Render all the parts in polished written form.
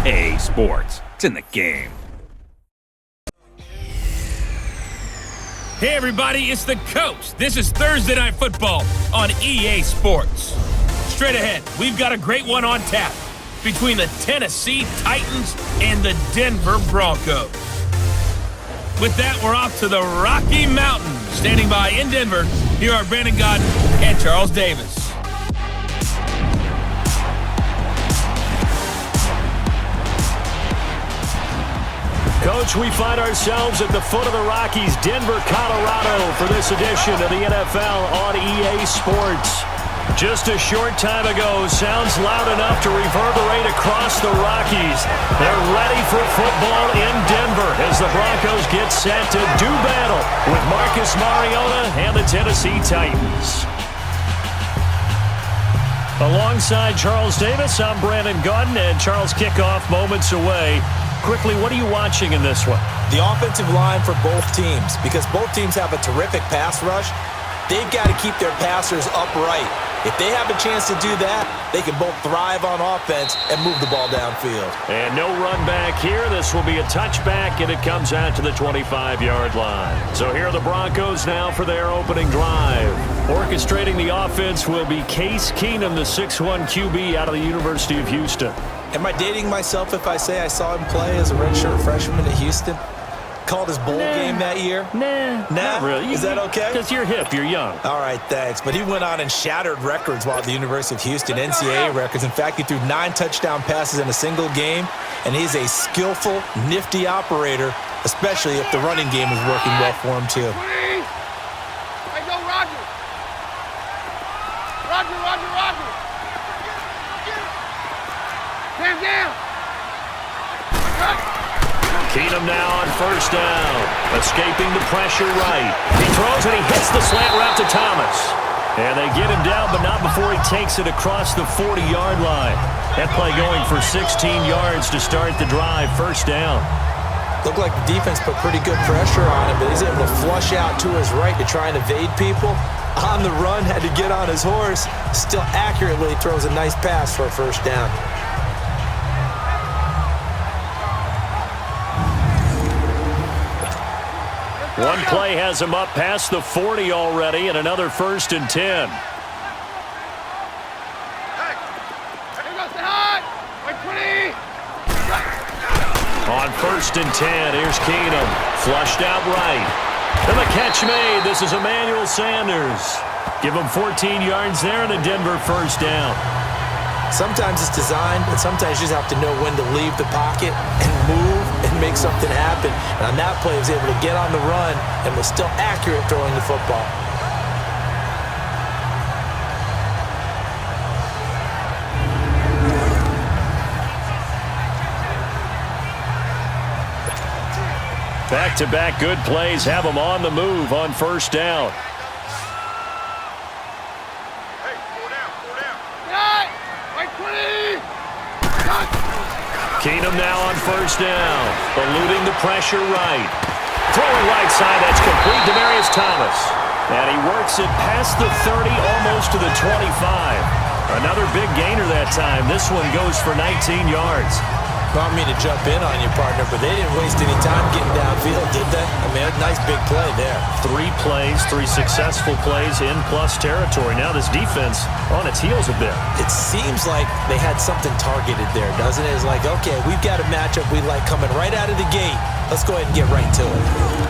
EA Sports. It's in the game. Hey everybody, it's the Coach. This is Thursday Night Football on EA Sports. Straight ahead, we've got a great one on tap between the Tennessee Titans and the Denver Broncos. With that, we're off to the Rocky Mountains. Standing by in Denver, here are Brandon Gaudin and Charles Davis. Coach, we find ourselves at the foot of the Rockies, Denver, Colorado, for this edition of the NFL on EA Sports. Just a short time ago, sounds loud enough to reverberate across the Rockies. They're ready for football in Denver as the Broncos get set to do battle with Marcus Mariota and the Tennessee Titans. Alongside Charles Davis, I'm Brandon Gaudin, and Charles, kickoff moments away. Quickly, what are you watching in this one? The offensive line for both teams, because both teams have a terrific pass rush. They've got to keep their passers upright. If they have a chance to do that, they can both thrive on offense and move the ball downfield. And no run back here. This will be a touchback, and it comes out to the 25-yard line. So here are the Broncos now for their opening drive. Orchestrating the offense will be Case Keenum, the 6'1 QB out of the University of Houston. Am I dating myself if I say I saw him play as a redshirt freshman at Houston? Called his bowl game that year? Nah, not really. Is that okay? Because you're hip, you're young. All right, thanks. But he went on and shattered records while at the University of Houston, NCAA records. In fact, he threw 9 touchdown passes in a single game, and he's a skillful, nifty operator, especially if the running game is working well for him, too. Hey, go, Roger. Roger. Stand down. Keenum now on first down. Escaping the pressure right. He throws and he hits the slant route to Thomas. And they get him down, but not before he takes it across the 40-yard line. That play going for 16 yards to start the drive. First down. Looked like the defense put pretty good pressure on him, but he's able to flush out to his right to try and evade people. On the run, had to get on his horse. Still accurately throws a nice pass for a first down. One play has him up past the 40 already, and another 1st and 10. On 1st and 10, here's Keenum. Flushed out right. And the catch made. This is Emmanuel Sanders. Give him 14 yards there and a Denver first down. Sometimes it's designed, but sometimes you just have to know when to leave the pocket and move and make something happen. And on that play, he was able to get on the run and was still accurate throwing the football. Back-to-back good plays have him on the move on first down. Keenum now on first down. Eluding the pressure right. Throwing right side, that's complete. Demaryius Thomas. And he works it past the 30, almost to the 25. Another big gainer that time. This one goes for 19 yards. Want me to jump in on your partner, but they didn't waste any time getting downfield, did they? I mean, a nice big play there. 3 plays, 3 successful plays in plus territory. Now this defense on its heels a bit. It seems like they had something targeted there, doesn't it? It's like, okay, we've got a matchup we like coming right out of the gate. Let's go ahead and get right to it.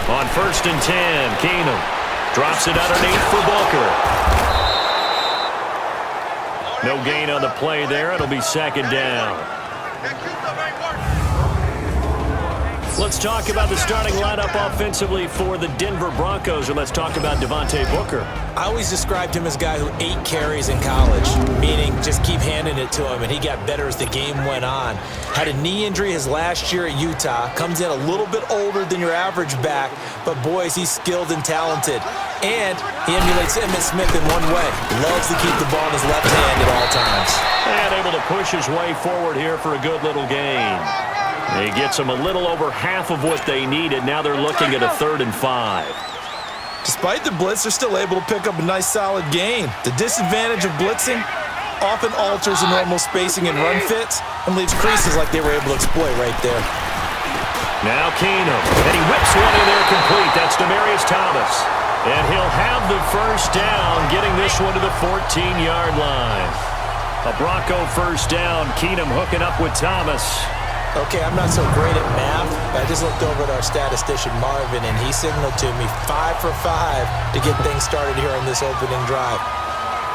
On 1st and 10, Keenum drops it underneath for Booker. No gain on the play there. It'll be 2nd down. Let's talk about the starting lineup offensively for the Denver Broncos, and let's talk about Devontae Booker. I always described him as a guy who ate carries in college, meaning just keep handing handing it to him, and he got better as the game went on. Had a knee injury his last year at Utah. Comes in a little bit older than your average back, but boys, he's skilled and talented. And he emulates Emmitt Smith in one way. Loves to keep the ball in his left hand at all times. And able to push his way forward here for a good little gain. He gets them a little over half of what they needed. Now they're looking at a 3rd and 5. Despite the blitz, they're still able to pick up a nice solid gain. The disadvantage of blitzing often alters the normal spacing and run fits and leaves creases like they were able to exploit right there. Now Keenum, and he whips one in there complete. That's Demaryius Thomas. And he'll have the first down, getting this one to the 14-yard line. A Bronco first down. Keenum hooking up with Thomas. Okay, I'm not so great at math, but I just looked over at our statistician, Marvin, and he signaled to me 5 for 5 to get things started here on this opening drive.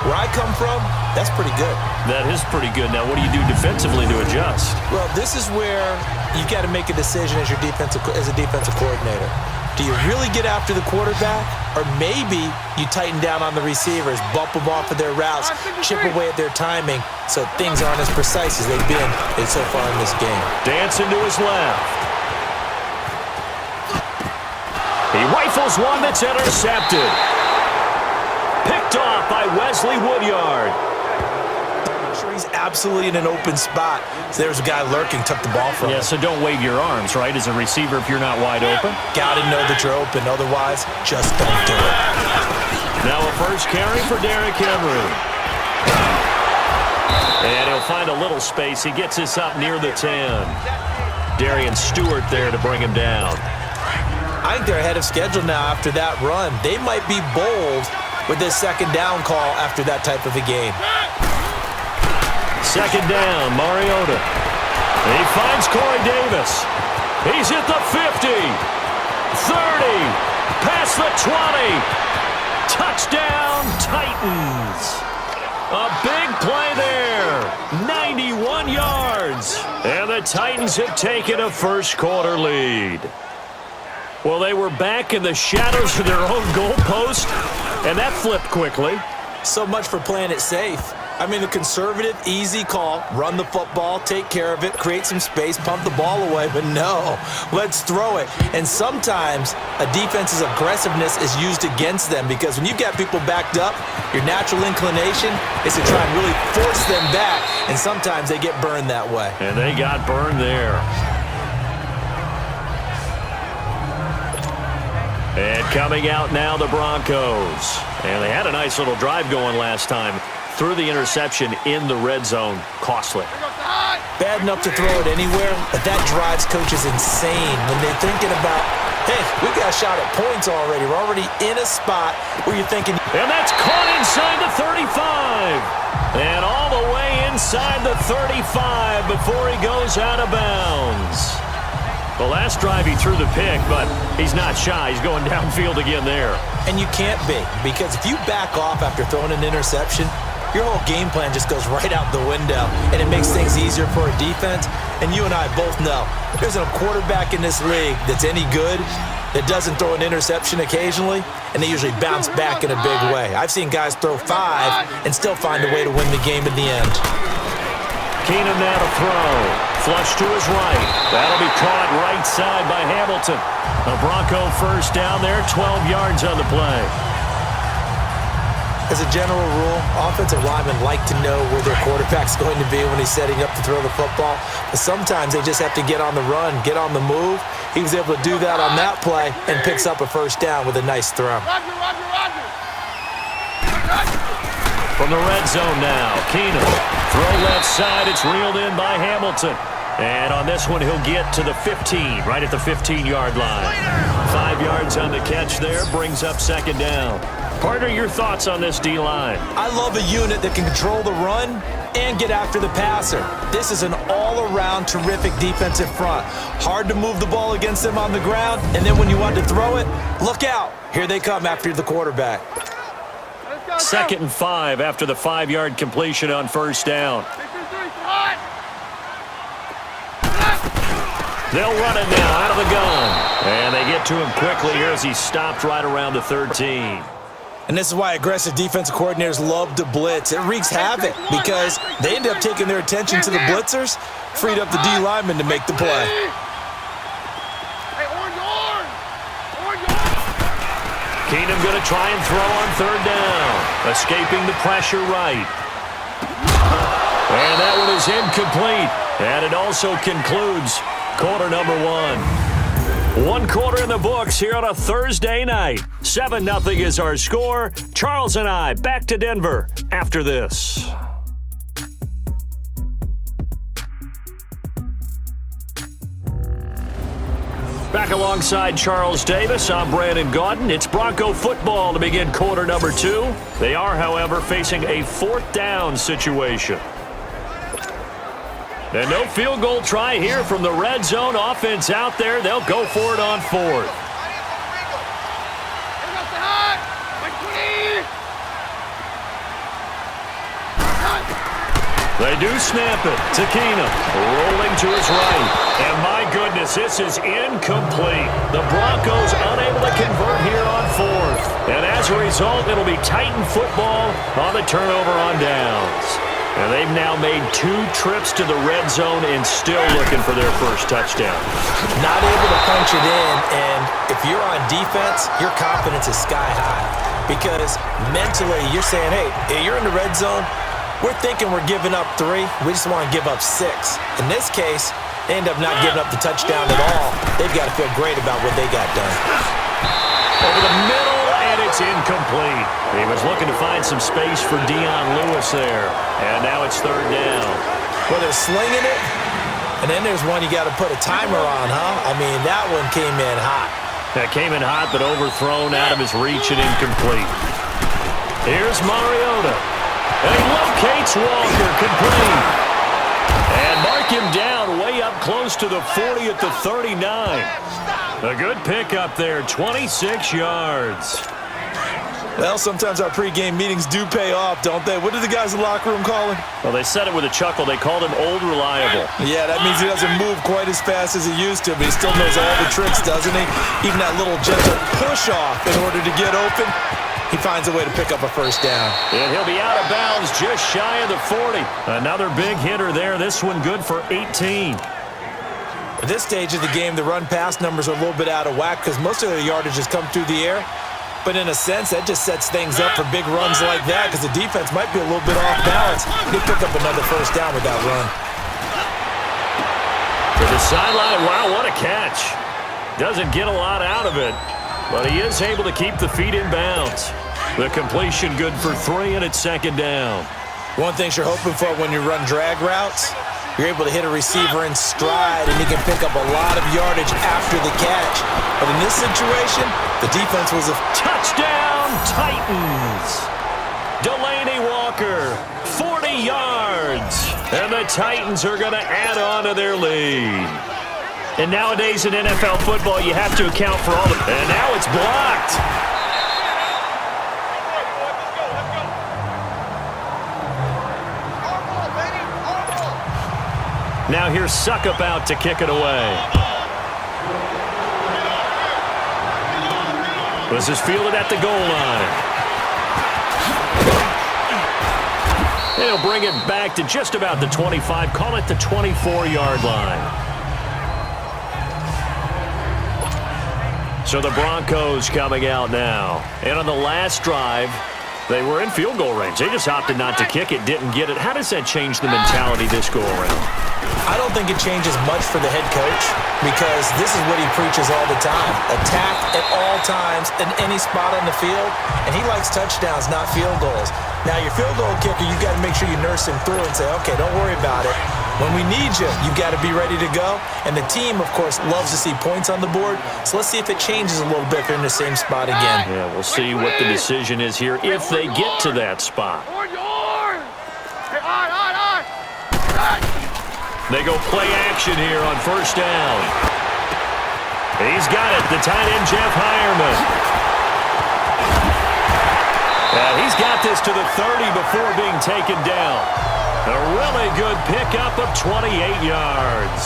Where I come from, that's pretty good. That is pretty good. Now, what do you do defensively to adjust? Well, this is where you got to make a decision as a defensive coordinator. Do you really get after the quarterback, or maybe you tighten down on the receivers, bump them off of their routes, chip away at their timing, so things aren't as precise as they've been so far in this game. Dancing to his left. He rifles one that's intercepted. Picked off by Wesley Woodyard. I'm sure he's absolutely in an open spot. So there's a guy lurking, took the ball from him. Yeah, so don't wave your arms, right, as a receiver if you're not wide open. Got to know that you're open. Otherwise, just don't do it. Now a first carry for Derrick Henry. And he'll find a little space. He gets this up near the 10. Darian Stewart there to bring him down. I think they're ahead of schedule now after that run. They might be bold with this second down call after that type of a game. Second down, Mariota. He finds Corey Davis. He's at the 50, 30, past the 20. Touchdown, Titans. A big play there, 91 yards. And the Titans have taken a first-quarter lead. Well, they were back in the shadows of their own goalpost, and that flipped quickly. So much for playing it safe. I mean, the conservative, easy call, run the football, take care of it, create some space, pump the ball away, but no, let's throw it. And sometimes a defense's aggressiveness is used against them because when you've got people backed up, your natural inclination is to try and really force them back, and sometimes they get burned that way. And they got burned there. And coming out now, the Broncos. And they had a nice little drive going last time. Threw the interception in the red zone. Costly. Bad enough to throw it anywhere, but that drives coaches insane when they're thinking about, hey, we got a shot at points already. We're already in a spot where you're thinking. And that's caught inside the 35. And all the way inside the 35 before he goes out of bounds. The last drive he threw the pick, but he's not shy. He's going downfield again there. And you can't be, because if you back off after throwing an interception, your whole game plan just goes right out the window, and it makes things easier for a defense. And you and I both know there's a quarterback in this league that's any good that doesn't throw an interception occasionally, and they usually bounce back in a big way. I've seen guys throw 5 and still find a way to win the game in the end. Keenum now to throw. Flush to his right. That'll be caught right side by Hamilton. A Bronco first down there, 12 yards on the play. As a general rule, offensive linemen like to know where their quarterback's going to be when he's setting up to throw the football. But sometimes they just have to get on the run, get on the move. He was able to do that on that play and picks up a first down with a nice throw. Roger. From the red zone now, Keenum. Throw left side, it's reeled in by Hamilton. And on this one, he'll get to the 15, right at the 15-yard line. 5 yards on the catch there, brings up second down. Partner, your thoughts on this D-line? I love a unit that can control the run and get after the passer. This is an all-around terrific defensive front. Hard to move the ball against them on the ground, and then when you want to throw it, look out. Here they come after the quarterback. Second and 5 after the 5-yard completion on first down. They'll run it now out of the gun. And they get to him quickly here as he stopped right around the 13. And this is why aggressive defensive coordinators love to blitz. It wreaks havoc because they end up taking their attention to the blitzers, freed up the D lineman to make the play. Hey, orange. Keenum going to try and throw on third down. Escaping the pressure right. And that one is incomplete. And it also concludes quarter number one. One quarter in the books here on a Thursday night. 7-0 is our score. Charles and I back to Denver after this. Back alongside Charles Davis, I'm Brandon Gaudin. It's Bronco football to begin quarter number two. They are, however, facing a fourth down situation. And no field goal try here from the red zone offense out there. They'll go for it on fourth. They do snap it to Keenum, rolling to his right. And my goodness, this is incomplete. The Broncos unable to convert here on fourth. And as a result, it'll be Titan football on the turnover on downs. And they've now made 2 trips to the red zone and still looking for their first touchdown. Not able to punch it in, and if you're on defense, your confidence is sky high. Because mentally, you're saying, hey, you're in the red zone. We're thinking we're giving up 3. We just want to give up 6. In this case, they end up not giving up the touchdown at all. They've got to feel great about what they got done. Over the middle, and it's incomplete. He was looking to find some space for Dion Lewis there. And now it's third down. Well, they're slinging it, and then there's one you got to put a timer on, huh? I mean, that one came in hot. That came in hot, but overthrown out of his reach and incomplete. Here's Mariota. And he locates Walker, complete. And mark him down way up close to the 40 at the 39. A good pickup there, 26 yards. Well, sometimes our pregame meetings do pay off, don't they? What did the guys in the locker room call him? Well, they said it with a chuckle. They called him Old Reliable. Yeah, that means he doesn't move quite as fast as he used to, but he still knows all the tricks, doesn't he? Even that little gentle push-off in order to get open. He finds a way to pick up a first down. And he'll be out of bounds just shy of the 40. Another big hitter there. This one good for 18. At this stage of the game, the run-pass numbers are a little bit out of whack because most of the yardage has come through the air. But in a sense, that just sets things up for big runs like that because the defense might be a little bit off balance. They pick up another first down with that run. To the sideline. Wow, what a catch. Doesn't get a lot out of it, but he is able to keep the feet in bounds. The completion good for 3, and it's second down. One thing you're hoping for when you run drag routes, you're able to hit a receiver in stride, and he can pick up a lot of yardage after the catch. But in this situation, the defense was a touchdown, Titans. Delaney Walker, 40 yards. And the Titans are going to add on to their lead. And nowadays in NFL football, you have to account for all the... And now it's blocked. Now here's Suckup out to kick it away. This is fielded at the goal line. And he'll bring it back to just about the 25. Call it the 24-yard line. So the Broncos coming out now. And on the last drive, they were in field goal range. They just opted not to kick it, didn't get it. How does that change the mentality this go-around? I don't think it changes much for the head coach because this is what he preaches all the time. Attack at all times in any spot on the field, and he likes touchdowns, not field goals. Now, your field goal kicker, you've got to make sure you nurse him through and say, okay, don't worry about it. When we need you, you've got to be ready to go. And the team, of course, loves to see points on the board. So let's see if it changes a little bit if they're in the same spot again. Yeah, we'll see what the decision is here if they get to that spot. They go play action here on first down. He's got it, the tight end, Jeff Heuerman. And he's got this to the 30 before being taken down. A really good pickup of 28 yards.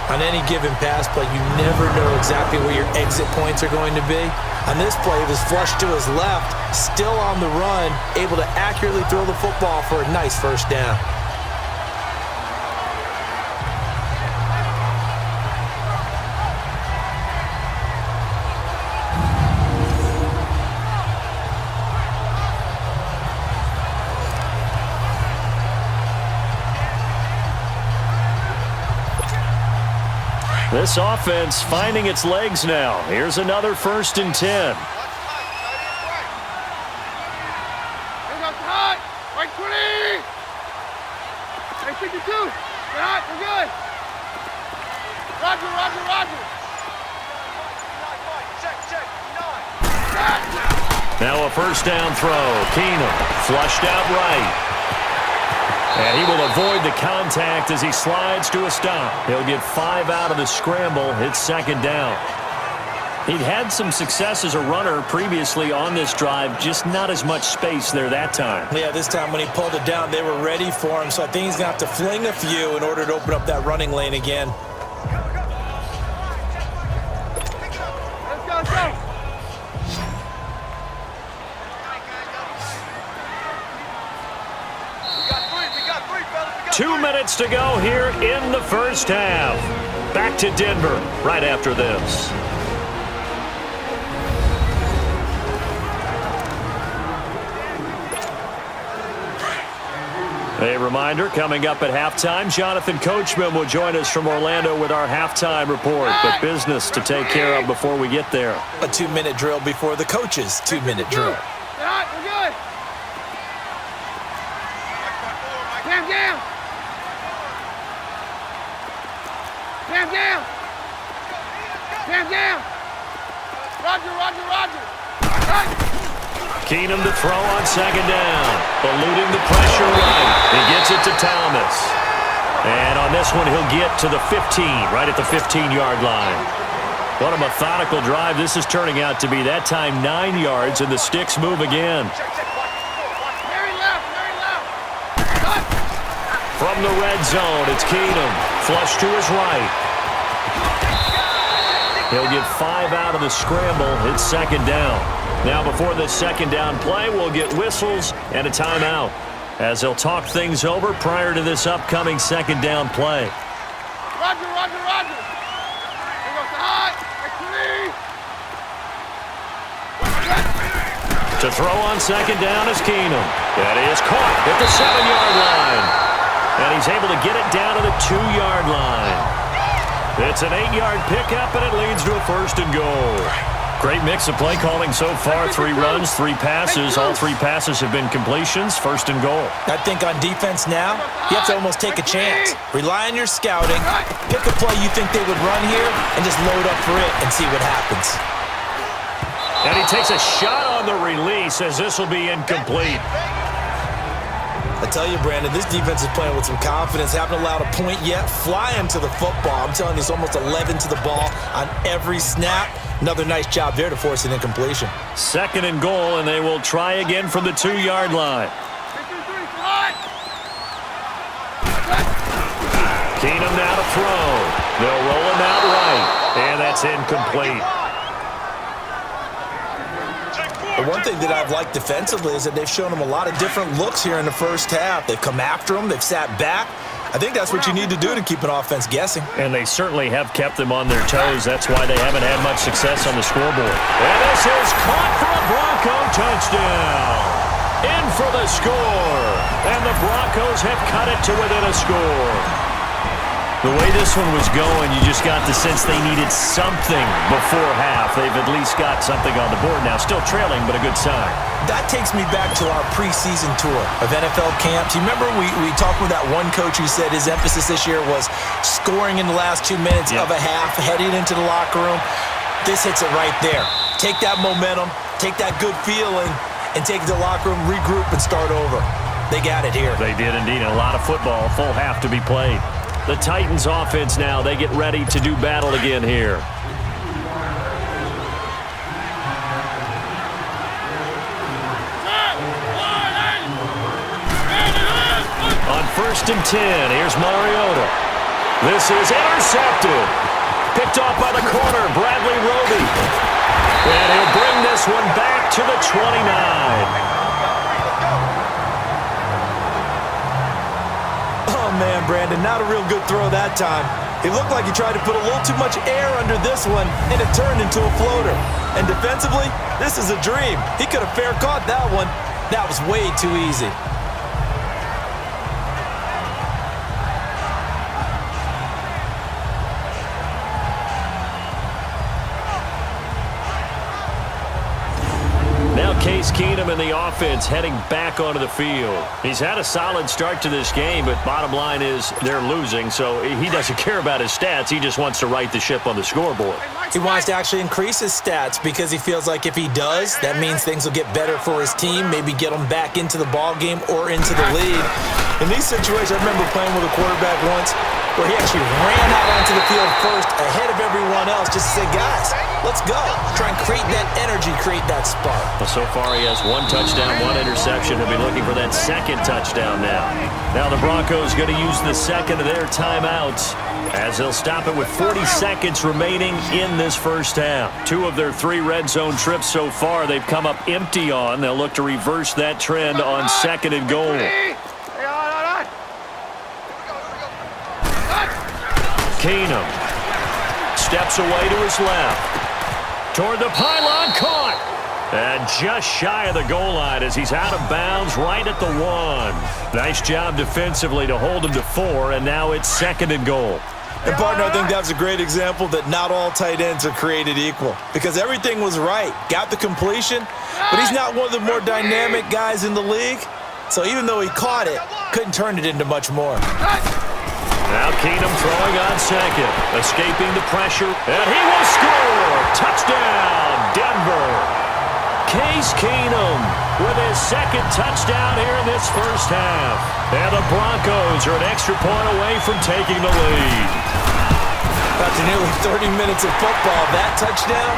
On any given pass play, you never know exactly where your exit points are going to be. On this play, it was flushed to his left, still on the run, able to accurately throw the football for a nice first down. This offense finding its legs now. Here's another 1st and 10. Right 20! Hey, 62! Get hot, we're good! Roger, roger, roger! Now a 1st down throw. Keenum flushed out right. And he will avoid the contact as he slides to a stop. He'll get 5 out of the scramble. It's 2nd down. He'd had some success as a runner previously on this drive, just not as much space there that time. Yeah, this time when he pulled it down, they were ready for him, so I think he's going to have to fling a few in order to open up that running lane again. Let's go, let's go! 2 minutes to go here in the 1st half. Back to Denver right after this. A reminder, coming up at halftime, Jonathan Coachman will join us from Orlando with our halftime report. But business to take care of before we get there. A 2-minute drill before the coach's 2-minute drill. Get hot, we're good! Cam down! Cam down! Cam down! Roger, roger, roger! Right! Keenum to throw on 2nd down. Eluding the pressure right. He gets it to Thomas. And on this one, he'll get to the 15, right at the 15-yard line. What a methodical drive this is turning out to be. That time 9 yards, and the sticks move again. Very left, very left! Cut! From the red zone, it's Keenum. Flush to his right. He'll get 5 out of the scramble. It's 2nd down. Now before this 2nd down play, we'll get whistles and a timeout as they'll talk things over prior to this upcoming 2nd down play. Roger, roger, roger! Here goes the hot! To throw on 2nd down is Keenum. That is caught at the 7-yard line. And he's able to get it down to the 2-yard line. It's an 8-yard pickup, and it leads to a 1st and goal. Great mix of play calling so far. 3 runs, 3 passes. All 3 passes have been completions. 1st and goal. I think on defense now, you have to almost take a chance. Rely on your scouting. Pick a play you think they would run here and just load up for it and see what happens. And he takes a shot on the release as this will be incomplete. I tell you, Brandon, this defense is playing with some confidence. Haven't allowed a point yet. Flying to the football. I'm telling you, it's almost 11 to the ball on every snap. Another nice job there to force an incompletion. 2nd and goal, and they will try again from the 2-yard line. Keenum now to throw. They'll roll him out right, and that's incomplete. The one thing that I've liked defensively is that they've shown him a lot of different looks here in the 1st half. They've come after him. They've sat back. I think that's what you need to do to keep an offense guessing. And they certainly have kept them on their toes. That's why they haven't had much success on the scoreboard. And this is caught for a Bronco touchdown. In for the score. And the Broncos have cut it to within a score. The way this one was going, you just got the sense they needed something before half. They've at least got something on the board now. Still trailing, but a good sign. That takes me back to our preseason tour of NFL camps. You remember we talked with that one coach who said his emphasis this year was scoring in the last 2 minutes of a half, heading into the locker room. This hits it right there. Take that momentum, take that good feeling, and take it to the locker room, regroup, and start over. They got it here. They did indeed. A lot of football, full half to be played. The Titans offense now, they get ready to do battle again here. On 1st and 10, here's Mariota. This is intercepted. Picked off by the corner, Bradley Roby. And he'll bring this one back to the 29. Oh, man, Brandon, not a real good throw that time. It looked like he tried to put a little too much air under this one, and it turned into a floater. And defensively, this is a dream. He could have fair caught that one. That was way too easy. Case Keenum and the offense heading back onto the field. He's had a solid start to this game, but bottom line is they're losing, so he doesn't care about his stats. He just wants to right the ship on the scoreboard. He wants to actually increase his stats because he feels like if he does, that means things will get better for his team, maybe get them back into the ball game or into the lead. In these situations, I remember playing with a quarterback once where he actually ran out onto the field first ahead of everyone else just to say, guys, let's go. Try and create that energy, create that spark. Well, so far he has 1 touchdown, 1 interception. He'll be looking for that second touchdown now. Now the Broncos going to use the second of their timeouts as they'll stop it with 40 seconds remaining in this first half. 2 of their 3 red zone trips so far they've come up empty on. They'll look to reverse that trend on second and goal. Keenum steps away to his left. Toward the pylon, caught. And just shy of the goal line as he's out of bounds right at the 1. Nice job defensively to hold him to 4, and now it's second and goal. And, partner, I think that was a great example that not all tight ends are created equal because everything was right. Got the completion, but he's not one of the more dynamic guys in the league. So even though he caught it, couldn't turn it into much more. Now Keenum throwing on second, escaping the pressure, and he will score! Touchdown, Denver! Case Keenum with his second touchdown here in this first half. And the Broncos are an extra point away from taking the lead. After nearly 30 minutes of football, that touchdown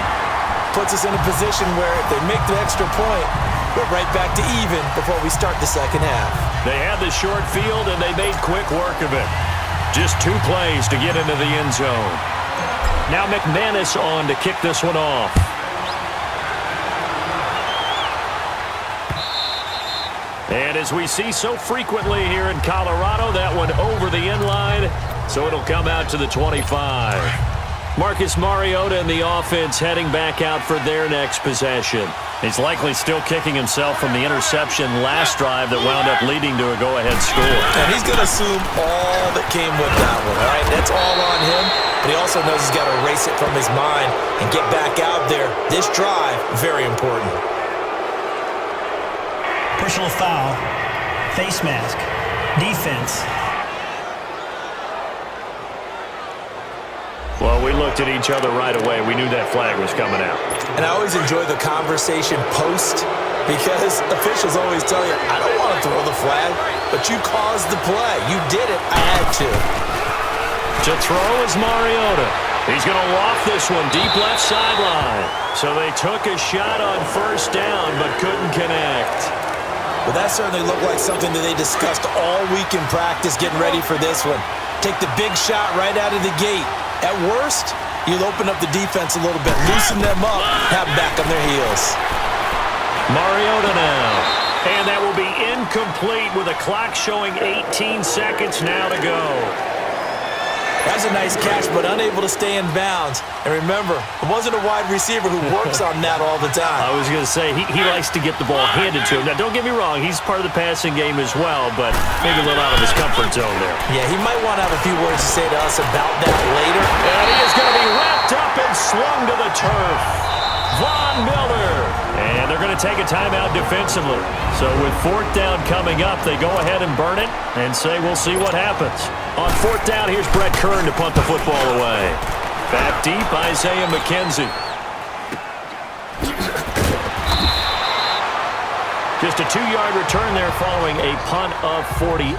puts us in a position where if they make the extra point, we're right back to even before we start the second half. They had the short field, and they made quick work of it. Just 2 plays to get into the end zone. Now McManus on to kick this one off. And as we see so frequently here in Colorado, that one over the end line, so it'll come out to the 25. Marcus Mariota and the offense heading back out for their next possession. He's likely still kicking himself from the interception last drive that wound up leading to a go-ahead score. And he's going to assume all that came with that one, all right? That's all on him, but he also knows he's got to erase it from his mind and get back out there. This drive, very important. Personal foul, face mask, defense. Well, we looked at each other right away. We knew that flag was coming out. And I always enjoy the conversation post because officials always tell you, I don't want to throw the flag, but you caused the play. You did it. I had to. To throw is Mariota. He's going to loft this one deep left sideline. So they took a shot on first down but couldn't connect. Well, that certainly looked like something that they discussed all week in practice getting ready for this one. Take the big shot right out of the gate. At worst, you'll open up the defense a little bit, loosen them up, have them back on their heels. Mariota now. And that will be incomplete with a clock showing 18 seconds now to go. That's a nice catch, but unable to stay in bounds. And remember, it wasn't a wide receiver who works on that all the time. I was going to say, he likes to get the ball handed to him. Now, don't get me wrong, he's part of the passing game as well, but maybe a little out of his comfort zone there. Yeah, he might want to have a few words to say to us about that later. And he is going to be wrapped up and slung to the turf. Von Miller. And they're going to take a timeout defensively. So with 4th down coming up, they go ahead and burn it and say we'll see what happens. On 4th down, here's Brett Kern to punt the football away. Back deep, Isaiah McKenzie. Just a 2-yard return there following a punt of 48.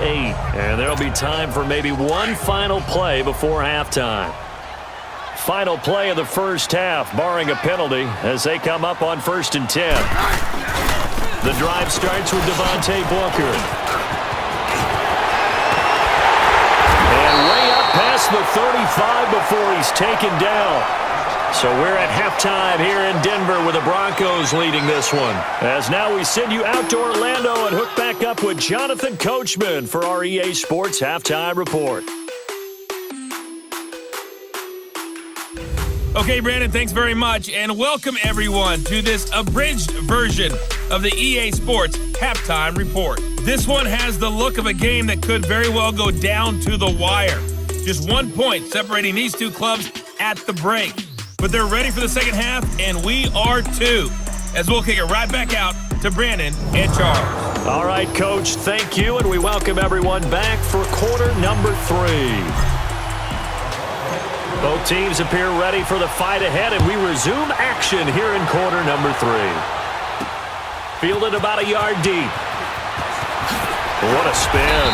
And there'll be time for maybe one final play before halftime. Final play of the first half, barring a penalty, as they come up on 1st and 10. The drive starts with Devontae Booker. And way up past past the 35 before he's taken down. So we're at halftime here in Denver with the Broncos leading this one. As now we send you out to Orlando and hook back up with Jonathan Coachman for our EA Sports Halftime Report. Okay, Brandon, thanks very much, and welcome everyone to this abridged version of the EA Sports Halftime Report. This one has the look of a game that could very well go down to the wire. Just 1 point separating these two clubs at the break. But they're ready for the second half, and we are too, as we'll kick it right back out to Brandon and Charles. All right, Coach, thank you, and we welcome everyone back for quarter number 3. Both teams appear ready for the fight ahead, and we resume action here in quarter number 3. Fielded about a yard deep. What a spin.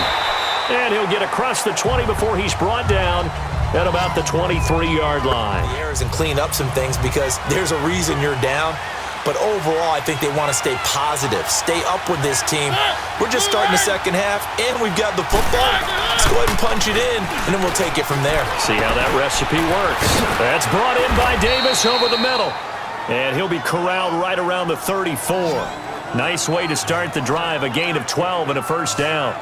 And he'll get across the 20 before he's brought down at about the 23-yard line. And clean up some things because there's a reason you're down. But overall, I think they want to stay positive, stay up with this team. We're just starting the second half, and we've got the football. Let's go ahead and punch it in, and then we'll take it from there. See how that recipe works. That's brought in by Davis over the middle. And he'll be corralled right around the 34. Nice way to start the drive, a gain of 12 and a first down.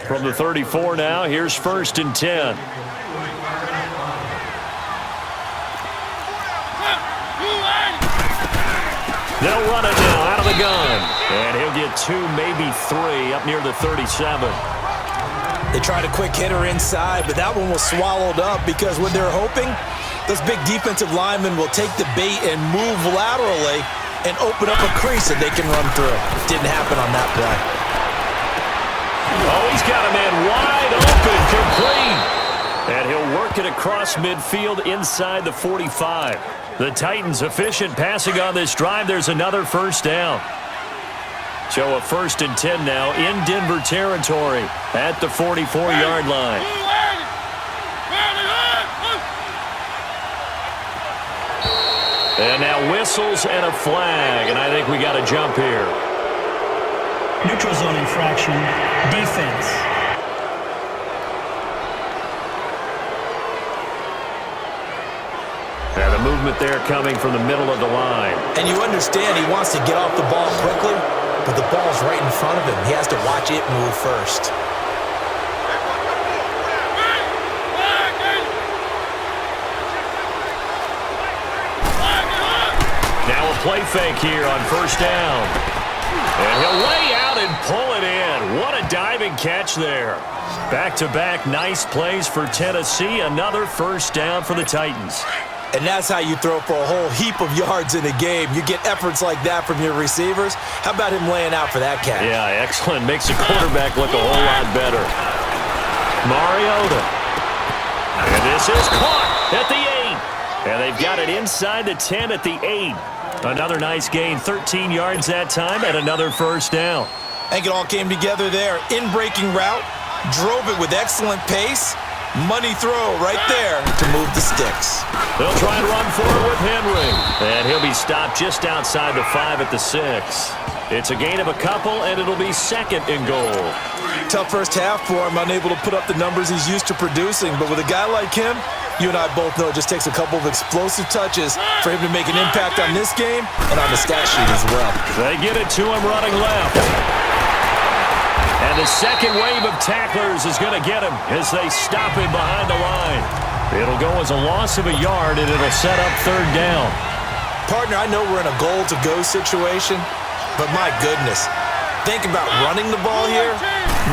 From the 34 now, here's 1st and 10. They'll run it now out of the gun. And he'll get 2, maybe 3 up near the 37. They tried a quick hitter inside, but that one was swallowed up because what they're hoping, those big defensive linemen will take the bait and move laterally and open up a crease that they can run through. It didn't happen on that play. Oh, he's got a man wide open, complete. And he'll work it across midfield inside the 45. The Titans efficient passing on this drive. There's another first down. So a 1st and 10 now in Denver territory at the 44-yard line. And now whistles and a flag, and I think we got a jump here. Neutral zone infraction, defense. And the movement there coming from the middle of the line. And you understand he wants to get off the ball quickly, but the ball's right in front of him. He has to watch it move first. Now a play fake here on first down. And he'll lay out and pull it in. What a diving catch there. Back-to-back nice plays for Tennessee. Another first down for the Titans. And that's how you throw for a whole heap of yards in a game. You get efforts like that from your receivers. How about him laying out for that catch? Yeah, excellent. Makes the quarterback look a whole lot better. Mariota. And this is caught at the 8. And they've got it inside the 10 at the 8. Another nice gain, 13 yards that time, and another first down. I think it all came together there. In-breaking route, drove it with excellent pace. Money throw right there to move the sticks. They'll try and run for it with Henry. And he'll be stopped just outside the 5 at the 6. It's a gain of a couple, and it'll be 2nd and goal. Tough first half for him, unable to put up the numbers he's used to producing. But with a guy like him, you and I both know it just takes a couple of explosive touches for him to make an impact on this game and on the stat sheet as well. They get it to him running left. And the second wave of tacklers is going to get him as they stop him behind the line. It'll go as a loss of a yard, and it'll set up 3rd down. Partner, I know we're in a goal-to-go situation, but my goodness, think about running the ball here.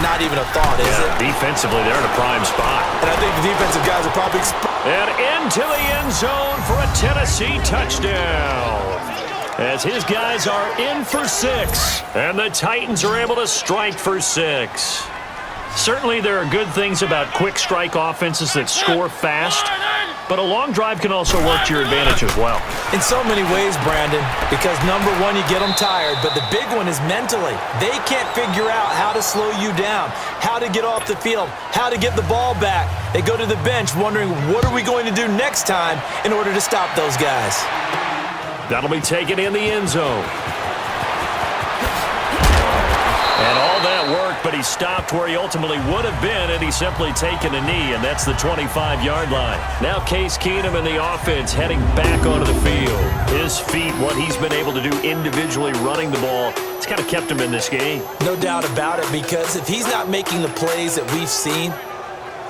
Not even a thought, is it? Defensively, they're in a prime spot. And I think the defensive guys are probably... And into the end zone for a Tennessee touchdown. As his guys are in for 6. And the Titans are able to strike for 6. Certainly there are good things about quick strike offenses that score fast. but a long drive can also work to your advantage as well. In so many ways, Brandon, because number one, you get them tired, but the big one is mentally. They can't figure out how to slow you down, how to get off the field, how to get the ball back. They go to the bench wondering, what are we going to do next time in order to stop those guys? That'll be taken in the end zone. And all that worked, but he stopped where he ultimately would have been, and he's simply taken a knee, and that's the 25-yard line. Now Case Keenum and the offense heading back onto the field. His feet, what he's been able to do individually running the ball, it's kind of kept him in this game. No doubt about it, because if he's not making the plays that we've seen,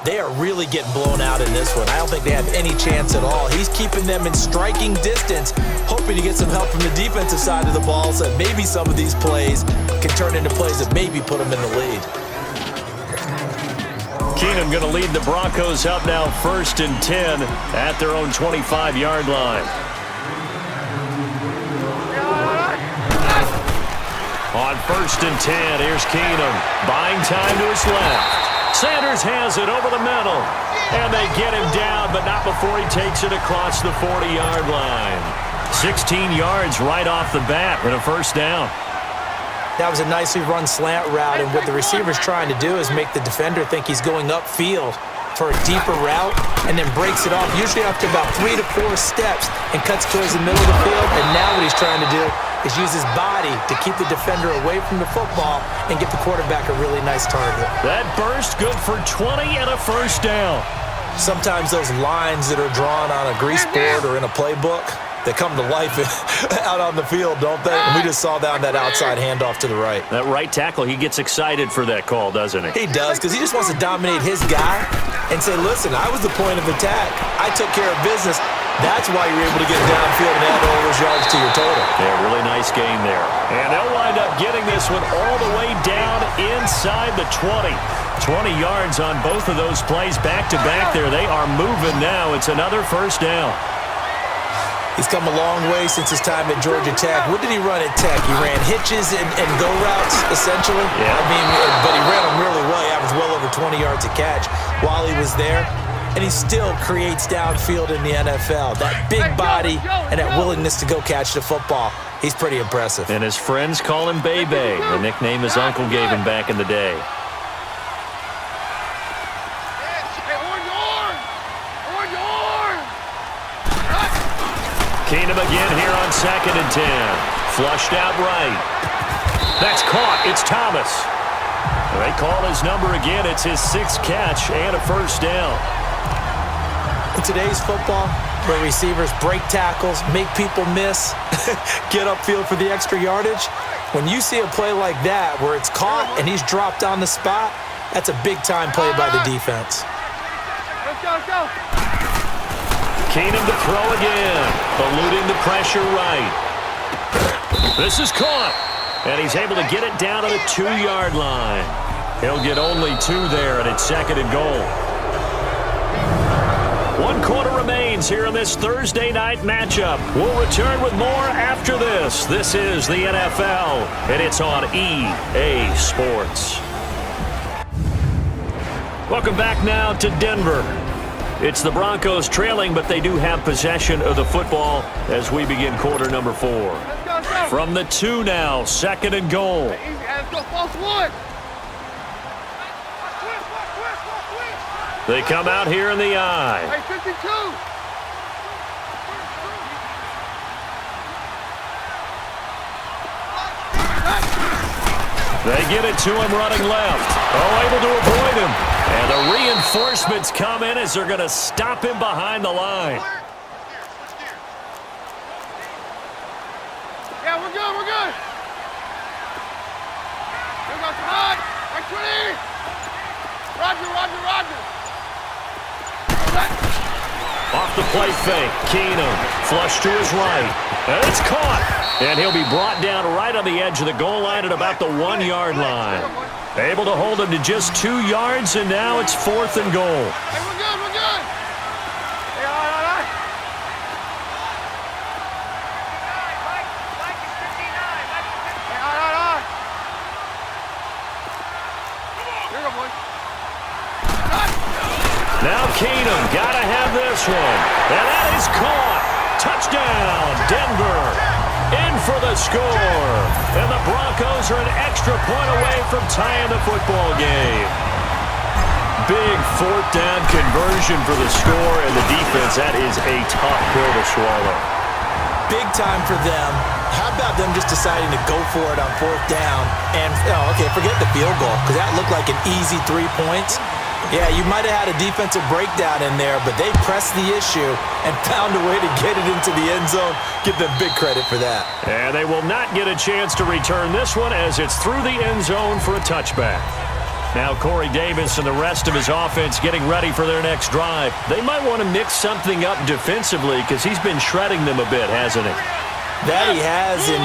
they are really getting blown out in this one. I don't think they have any chance at all. He's keeping them in striking distance, hoping to get some help from the defensive side of the ball so that maybe some of these plays can turn into plays that maybe put them in the lead. Keenum going to lead the Broncos up now 1st and 10 at their own 25-yard line. On 1st and 10, here's Keenum. Buying time to his left. Sanders has it over the middle. And they get him down, but not before he takes it across the 40-yard line. 16 yards right off the bat with a first down. That was a nicely run slant route, and what the receiver's trying to do is make the defender think he's going upfield for a deeper route and then breaks it off, usually after about 3 to 4 steps, and cuts towards the middle of the field. And now what he's trying to do is use his body to keep the defender away from the football and get the quarterback a really nice target. That burst good for 20 and a first down. Sometimes those lines that are drawn on a grease board or in a playbook, they come to life out on the field, don't they? And we just saw down that outside handoff to the right. That right tackle, he gets excited for that call, doesn't he? He does, because he just wants to dominate his guy and say, listen, I was the point of attack. I took care of business. That's why you're able to get downfield and add all those yards to your total. Yeah, really nice game there. And they'll wind up getting this one all the way down inside the 20. 20 yards on both of those plays back-to-back there. They are moving now. It's another first down. He's come a long way since his time at Georgia Tech. What did he run at Tech? He ran hitches and go routes, essentially. Yeah. I mean, but he ran them really well. He averaged well over 20 yards a catch while he was there. And he still creates downfield in the NFL. That big body and that willingness to go catch the football, he's pretty impressive. And his friends call him Bebe, the nickname his uncle gave him back in the day. Keenum again here on 2nd and 10. Flushed out right. That's caught. It's Thomas. They call his number again. It's his 6th catch and a first down. In today's football, where receivers break tackles, make people miss, get upfield for the extra yardage, when you see a play like that where it's caught and he's dropped on the spot, that's a big-time play by the defense. Let's go, let's go. Keenum to throw again, eluding the pressure right. This is caught, and he's able to get it down to the 2-yard line. He'll get only 2 there, and it's 2nd and goal. 1 quarter remains here in this Thursday night matchup. We'll return with more after this. This is the NFL, and it's on EA Sports. Welcome back now to Denver. It's the Broncos trailing, but they do have possession of the football as we begin quarter number 4. Let's go, let's go. From the 2 now, 2nd and goal. Easy, let's go, false 1. They come out here in the eye. Hey, 52. They get it to him running left. Oh, able to avoid him. And the reinforcements come in as they're going to stop him behind the line. Yeah, we're good, we're good. We got some hot. Right 20. Roger, roger, roger. Off the play fake, Keenum, flush to his right, and it's caught. And he'll be brought down right on the edge of the goal line at about the 1-yard line. Able to hold him to just 2 yards, and now it's 4th and goal. Hey, we're good, we're good. Hey, all right. Hey, all right. Here you go, boy. Now Keenum, gotta have this this one. And that is caught. Touchdown, Denver. In for the score. And the Broncos are an extra point away from tying the football game. Big fourth down conversion for the score, and the defense, that is a tough pill to swallow. Big time for them. How about them just deciding to go for it on fourth down? And, forget the field goal, because that looked like an easy 3 points. Yeah, you might have had a defensive breakdown in there, but they pressed the issue and found a way to get it into the end zone. Give them big credit for that. And they will not get a chance to return this one as it's through the end zone for a touchback. Now Corey Davis and the rest of his offense getting ready for their next drive. They might want to mix something up defensively because he's been shredding them a bit, hasn't he? That he has, and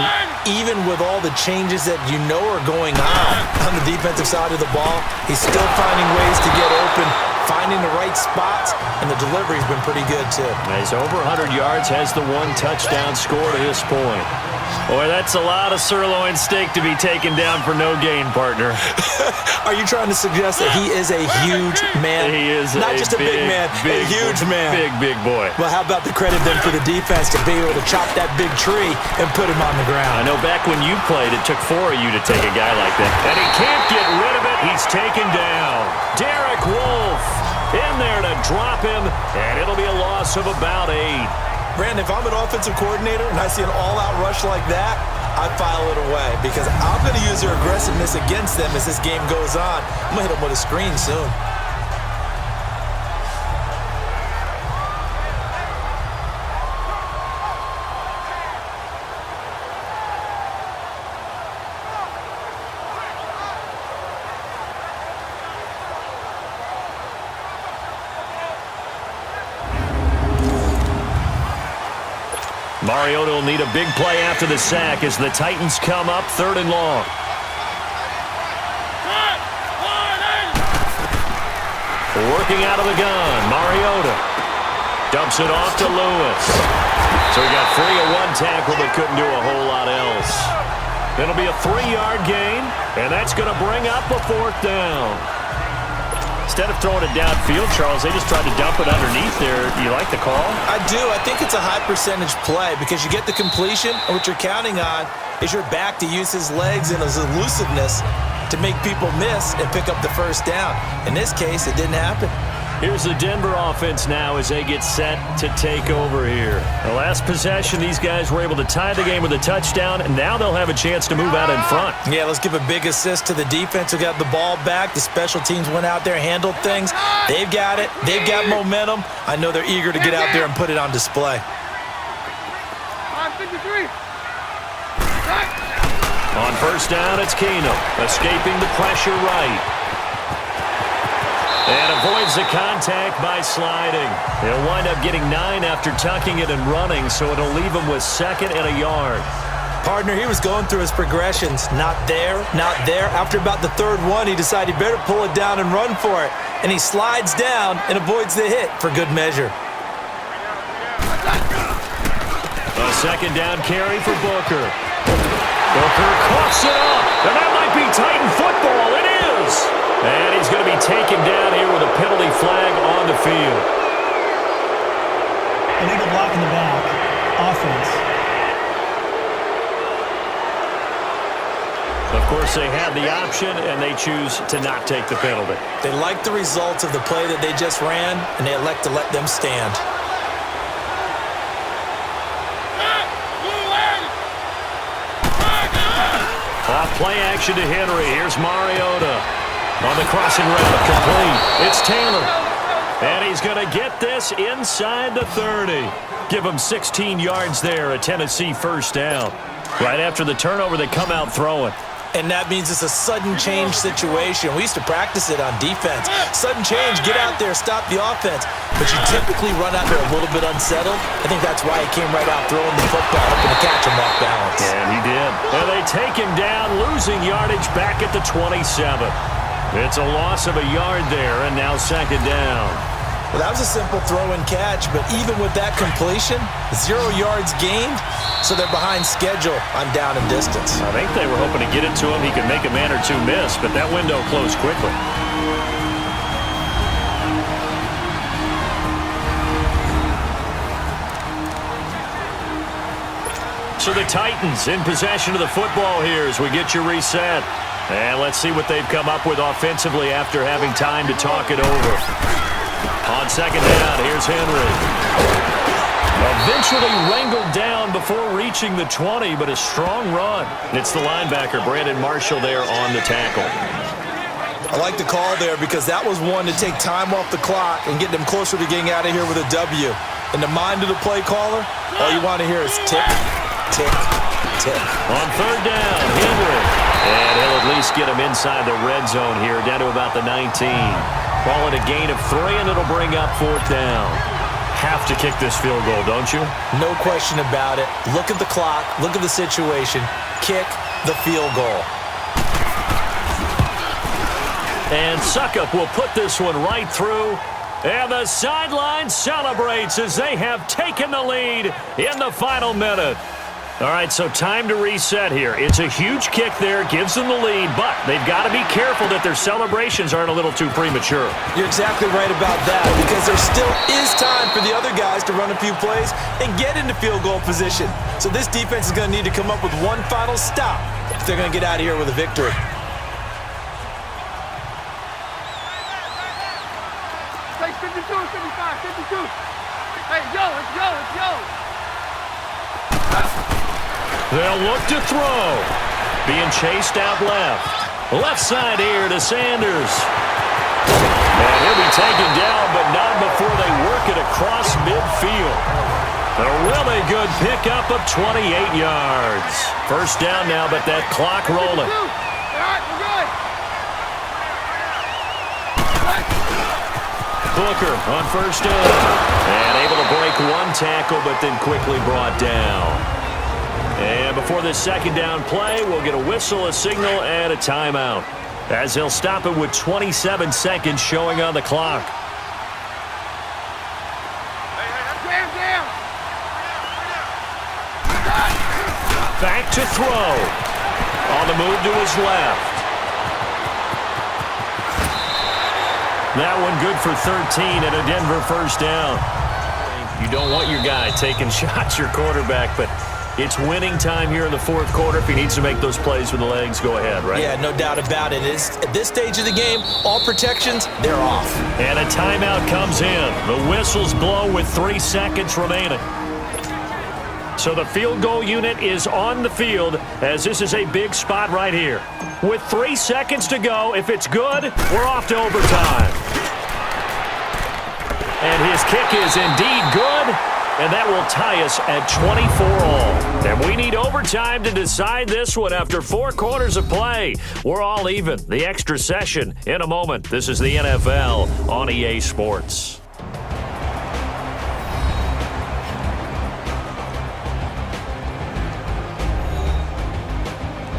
even with all the changes that you know are going on the defensive side of the ball, he's still finding ways to get open, finding the right spots, and the delivery's been pretty good too. He's over 100 yards, has the 1 touchdown score to this point. Boy, that's a lot of sirloin steak to be taken down for no gain, partner. Are you trying to suggest that he is a huge man? He is not just a big man, a huge man. Big boy. Well, how about the credit then for the defense to be able to chop that big tree and put him on the ground? I know back when you played, it took 4 of you to take a guy like that. And he can't get rid of it. He's taken down. Derek Wolfe in there to drop him, and it'll be a loss of about 8. Brandon, if I'm an offensive coordinator and I see an all-out rush like that, I file it away because I'm going to use their aggressiveness against them as this game goes on. I'm going to hit them with a screen soon. Mariota will need a big play after the sack as the Titans come up 3rd and long. Working out of the gun, Mariota dumps it off to Lewis. So he got free of 1 tackle but couldn't do a whole lot else. It'll be a 3-yard gain, and that's going to bring up a 4th down. Instead of throwing it downfield, Charles, they just tried to dump it underneath there. Do you like the call? I do. I think it's a high-percentage play because you get the completion, and what you're counting on is your back to use his legs and his elusiveness to make people miss and pick up the first down. In this case, it didn't happen. Here's the Denver offense now as they get set to take over here. The last possession, these guys were able to tie the game with a touchdown, and now they'll have a chance to move out in front. Yeah, let's give a big assist to the defense who got the ball back. The special teams went out there, handled things. They've got it. They've got momentum. I know they're eager to get out there and put it on display. 53. On first down, it's Keenum, escaping the pressure right. And avoids the contact by sliding. He'll wind up getting 9 after tucking it and running, so it'll leave him with 2nd and a yard. Partner, he was going through his progressions. Not there, not there. After about the 3rd one, he decided he better pull it down and run for it. And he slides down and avoids the hit for good measure. A 2nd down carry for Booker. Booker coughs it up, and that might be Titan football. It is. And he's going to be taken down here with a penalty flag on the field. Illegal block in the back. Offense. Of course, they have the option, and they choose to not take the penalty. They like the results of the play that they just ran, and they elect to let them stand. Off play action to Henry. Here's Mariota. On the crossing route, complete. It's Taylor. And he's going to get this inside the 30. Give him 16 yards there, a Tennessee first down. Right after the turnover, they come out throwing. And that means it's a sudden change situation. We used to practice it on defense. Sudden change, get out there, stop the offense. But you typically run out there a little bit unsettled. I think that's why he came right out throwing the football, hoping to catch him off balance. And he did. And they take him down, losing yardage back at the 27. It's a loss of a yard there, and now 2nd down. Well, that was a simple throw and catch, but even with that completion, 0 yards gained, so they're behind schedule on down and distance. I think they were hoping to get it to him. He could make a man or two miss, but that window closed quickly. So the Titans in possession of the football here as we get you reset. And let's see what they've come up with offensively after having time to talk it over. On second down, here's Henry. Eventually wrangled down before reaching the 20, but a strong run. It's the linebacker, Brandon Marshall, there on the tackle. I like the call there because that was one to take time off the clock and get them closer to getting out of here with a W. In the mind of the play caller, all you want to hear is tick, tick, tick. On third down, Henry. And he'll at least get him inside the red zone here, down to about the 19. Ball at a gain of 3, and it'll bring up fourth down. Have to kick this field goal, don't you? No question about it. Look at the clock. Look at the situation. Kick the field goal. And Suckup will put this one right through. And the sideline celebrates as they have taken the lead in the final minute. All right, so time to reset here. It's a huge kick there, gives them the lead, but they've got to be careful that their celebrations aren't a little too premature. You're exactly right about that because there still is time for the other guys to run a few plays and get into field goal position. So this defense is going to need to come up with one final stop if they're going to get out of here with a victory. Take 52, 55, 52. Hey, yo, it's yo, it's yo. They'll look to throw. Being chased out left. Left side here to Sanders. And he'll be taken down, but not before they work it across midfield. A really good pickup of 28 yards. First down now, but that clock rolling. All right, we're good. Booker on first down. And able to break one tackle, but then quickly brought down. And before this second down play, we'll get a whistle, a signal, and a timeout, as they'll stop it with 27 seconds showing on the clock. Jam. Back to throw. On the move to his left. That one good for 13 and a Denver first down. You don't want your guy taking shots, your quarterback, but it's winning time here in the fourth quarter. If he needs to make those plays with the legs, go ahead, right? Yeah, no doubt about it. At this stage of the game, all protections, they're off. And a timeout comes in. The whistles blow with 3 seconds remaining. So the field goal unit is on the field as this is a big spot right here. With 3 seconds to go, if it's good, we're off to overtime. And his kick is indeed good. And that will tie us at 24 all. And we need overtime to decide this one after 4 quarters of play. We're all even. The extra session in a moment. This is the NFL on EA Sports.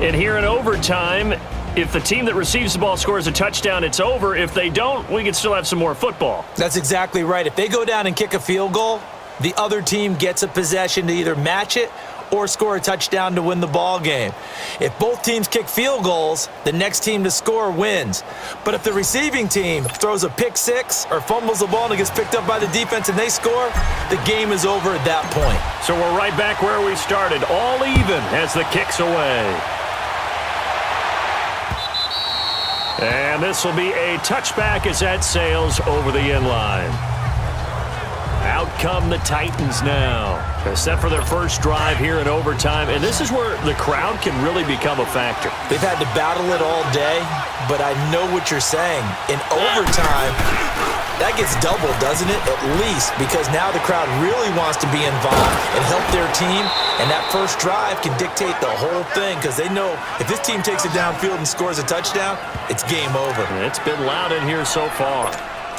And here in overtime, if the team that receives the ball scores a touchdown, it's over. If they don't, we can still have some more football. That's exactly right. If they go down and kick a field goal, the other team gets a possession to either match it or score a touchdown to win the ball game. If both teams kick field goals, the next team to score wins. But if the receiving team throws a pick six or fumbles the ball and it gets picked up by the defense and they score, the game is over at that point. So we're right back where we started, all even as the kick's away. And this will be a touchback as that sails over the end line. Out come the Titans now. They're set for their first drive here in overtime, and this is where the crowd can really become a factor. They've had to battle it all day, but I know what you're saying. In overtime, that gets doubled, doesn't it? At least, because now the crowd really wants to be involved and help their team, and that first drive can dictate the whole thing because they know if this team takes it downfield and scores a touchdown, it's game over. It's been loud in here so far.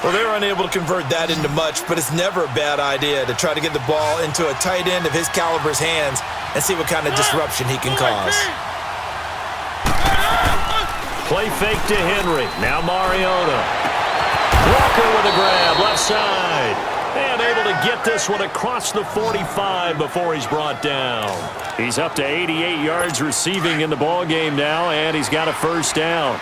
Well, they're unable to convert that into much, but it's never a bad idea to try to get the ball into a tight end of his caliber's hands and see what kind of disruption he can cause. Play fake to Henry. Now Mariota. Walker with a grab, left side. And able to get this one across the 45 before he's brought down. He's up to 88 yards receiving in the ballgame now, and he's got a first down.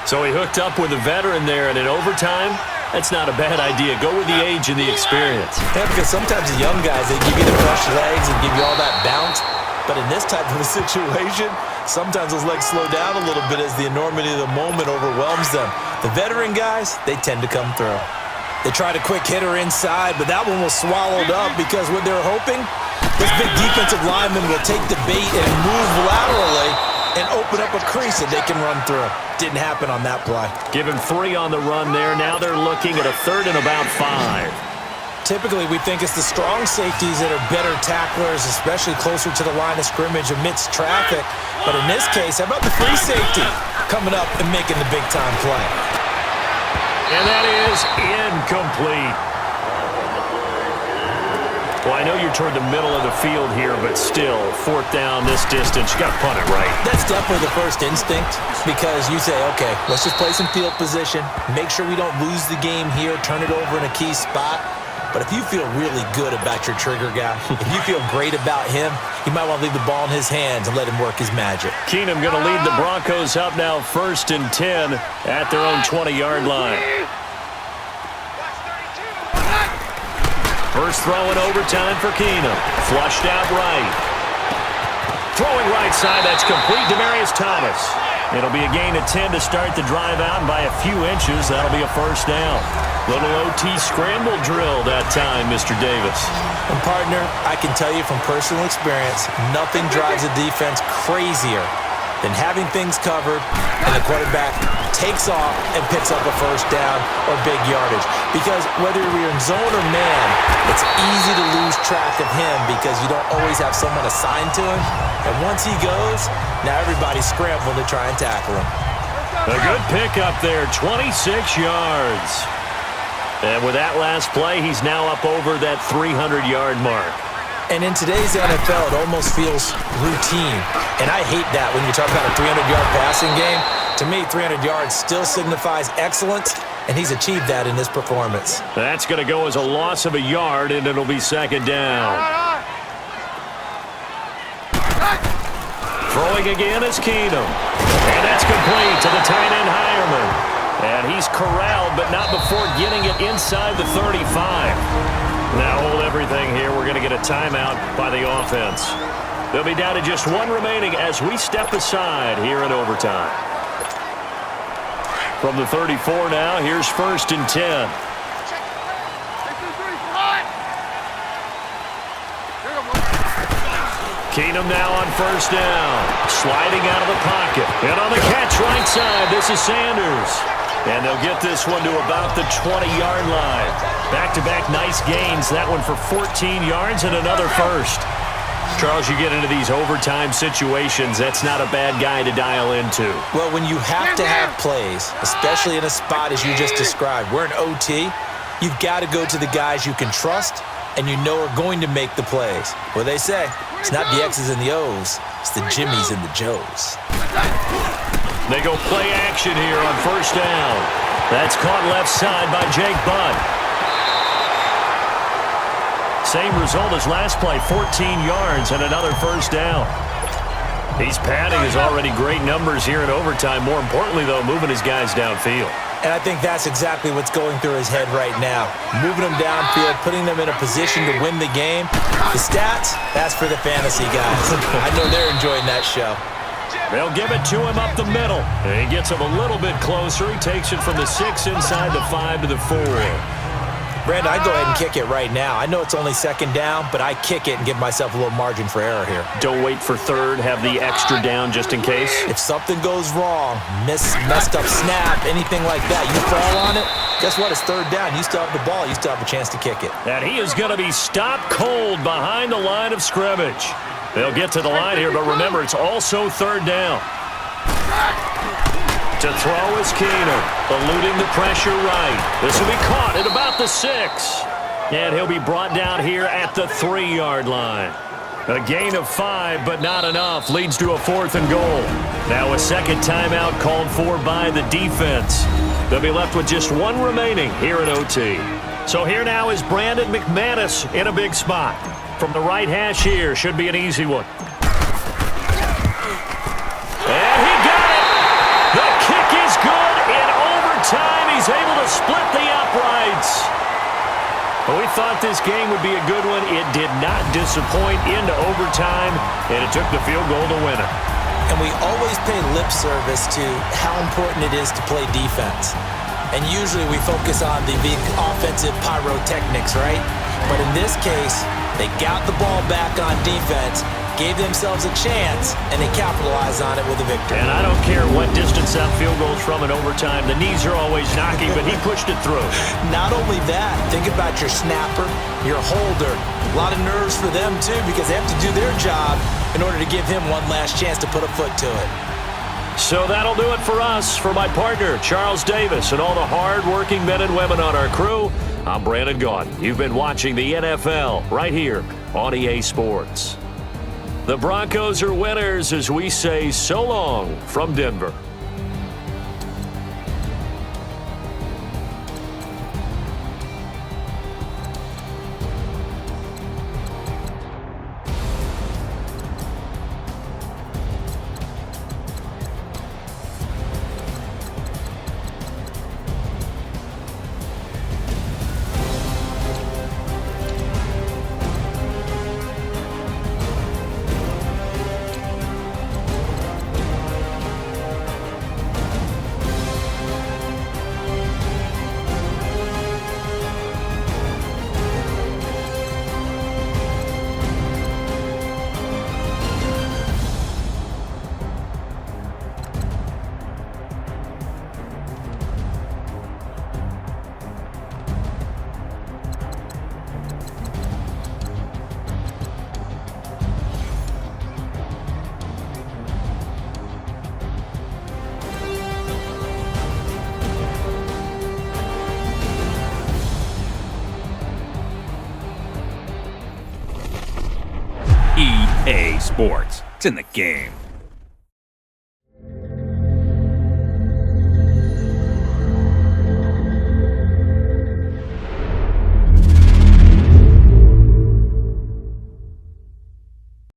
So he hooked up with a veteran there, and in overtime, that's not a bad idea. Go with the age and the experience. Yeah, because sometimes the young guys, they give you the fresh legs and give you all that bounce. But in this type of a situation, sometimes those legs slow down a little bit as the enormity of the moment overwhelms them. The veteran guys, they tend to come through. They tried a quick hitter inside, but that one was swallowed up because what they're hoping, this big defensive lineman will take the bait and move laterally and open up a crease that they can run through. Didn't happen on that play. Give him 3 on the run there. Now they're looking at a 3rd and about 5. Typically, we think it's the strong safeties that are better tacklers, especially closer to the line of scrimmage amidst traffic. But in this case, how about the free safety coming up and making the big-time play? And that is incomplete. Well, I know you're toward the middle of the field here, but still, 4th down this distance, you got to punt it right. That's definitely the first instinct because you say, okay, let's just play some field position, make sure we don't lose the game here, turn it over in a key spot. But if you feel really good about your trigger guy, if you feel great about him, you might want to leave the ball in his hands and let him work his magic. Keenum going to lead the Broncos up now 1st and 10 at their own 20-yard line. First throw in overtime for Keenum. Flushed out right. Throwing right side, that's complete. Demaryius Thomas. It'll be a gain of 10 to start the drive out, and by a few inches, that'll be a first down. Little OT scramble drill that time, Mr. Davis. And partner, I can tell you from personal experience, nothing drives a defense crazier than having things covered and the quarterback takes off and picks up a first down or big yardage. Because whether you're in zone or man, it's easy to lose track of him because you don't always have someone assigned to him. And once he goes, now everybody's scrambling to try and tackle him. A good pickup there, 26 yards. And with that last play, he's now up over that 300-yard mark. And in today's NFL, it almost feels routine. And I hate that when you talk about a 300-yard passing game. To me, 300 yards still signifies excellence, and he's achieved that in this performance. That's going to go as a loss of a yard, and it'll be 2nd down. Throwing again is Keenum. And that's complete to the tight end Hireman. And he's corralled, but not before getting it inside the 35. Now hold everything here. We're going to get a timeout by the offense. They'll be down to just 1 remaining as we step aside here in overtime. From the 34 now, here's 1st and 10. Keenum now on 1st down. Sliding out of the pocket. And on the catch right side, this is Sanders. And they'll get this one to about the 20-yard line. Back-to-back nice gains. That one for 14 yards and another first. Charles, you get into these overtime situations, that's not a bad guy to dial into. Well, when you have to have plays, especially in a spot as you just described, we're in OT, you've got to go to the guys you can trust and you know are going to make the plays. Well, they say, it's not the X's and the O's, it's the Jimmies and the Joes. They go play action here on 1st down. That's caught left side by Jake Butt. Same result as last play, 14 yards and another 1st down. He's padding his already great numbers here in overtime. More importantly, though, moving his guys downfield. And I think that's exactly what's going through his head right now. Moving them downfield, putting them in a position to win the game. The stats, that's for the fantasy guys. I know they're enjoying that show. They'll give it to him up the middle. And he gets him a little bit closer. He takes it from the 6 inside the 5 to the 4. Brandon, I'd go ahead and kick it right now. I know it's only 2nd down, but I kick it and give myself a little margin for error here. Don't wait for 3rd. Have the extra down just in case. If something goes wrong, messed up snap, anything like that, you fall on it, guess what? It's 3rd down. You still have the ball. You still have a chance to kick it. And he is going to be stopped cold behind the line of scrimmage. They'll get to the line here, but remember, it's also 3rd down. To throw is Keenum, eluding the pressure right. This will be caught at about the 6. And he'll be brought down here at the 3-yard line. A gain of 5, but not enough. Leads to a 4th and goal. Now a 2nd timeout called for by the defense. They'll be left with just 1 remaining here in OT. So here now is Brandon McManus in a big spot. From the right hash here, should be an easy one. And he got it! The kick is good in overtime. He's able to split the uprights. Well, we thought this game would be a good one. It did not disappoint into overtime, and it took the field goal to win it. And we always pay lip service to how important it is to play defense. And usually we focus on the big offensive pyrotechnics, right? But in this case, they got the ball back on defense, gave themselves a chance, and they capitalized on it with a victory. And I don't care what distance that field goal's from in overtime. The knees are always knocking, but he pushed it through. Not only that, think about your snapper, your holder. A lot of nerves for them, too, because they have to do their job in order to give him one last chance to put a foot to it. So that'll do it for us. For my partner, Charles Davis, and all the hard-working men and women on our crew, I'm Brandon Gaudin. You've been watching the NFL right here on EA Sports. The Broncos are winners as we say so long from Denver. EA Sports. It's in the game.